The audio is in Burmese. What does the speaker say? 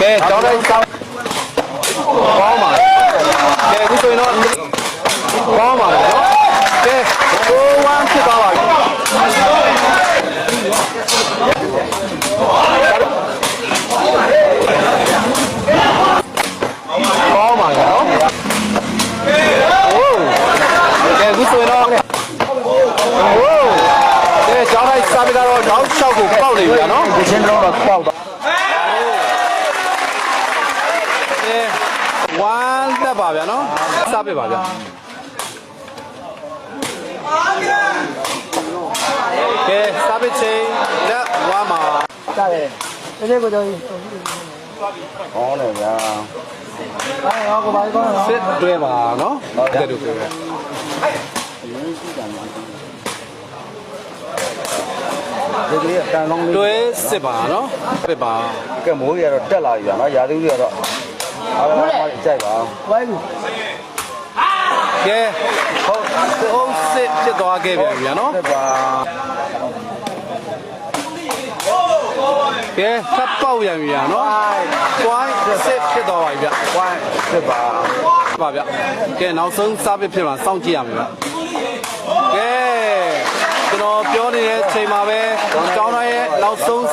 ကဲကျောင်းတိုင်းစောင်းကောင်းပါကဲအခုဆိုရင်တော့ကောင်းပါလေနော်ကဲ1ဖြစ်သွားပါပြီကောင်းပါလေနော်ကဲအခုဆိုရင်တော့ကဲကျောင်းတိုင်းစာပေကတော့တောက်လျှောက်ကိုပေါက်နေပြီနော်ဒီချင်းတော့ပေါက်သွား1တက်ပါဗျာနော်စပစ်ပါဗျာကဲစပစ်ချင်းလက်1မှာစတယ်ဒီလိုကိုကြောကြီးကောင်းတယ်ဗျာဘာရောကိုဘာကောင်းရောစစ်တွဲပါနော်တဲ့တို့ပြောဒီအတန်လုံးလေးတွဲစစ်ပါနော်ပစ်ပါကဲမိုးကြီးကတော့တက်လာပြီဗျာနော်ရာသီဥတုကတော့အားလုံးကြိုက်ပါဝိုင်းဘူးကဲဟုတ်စစ်ဖြစ်သွားခဲ့ပြန်ဗျာနော်တက်ပါကဲထပ်ပေါက်ရပြီဗျာနော်တွိုင်းစစ်ဖြစ်သွားပါပြီဗျာဝိုင်းတက်ပါပါဗျကဲနောက်ဆုံးစပစ်ဖြစ်မှာစောင့်ကြည့်ရမယ်ဗျကဲကျွန်တော်ပြောနေတဲ့အချိန်မှာပဲကျောင်းသားရဲ့နောက်ဆုံး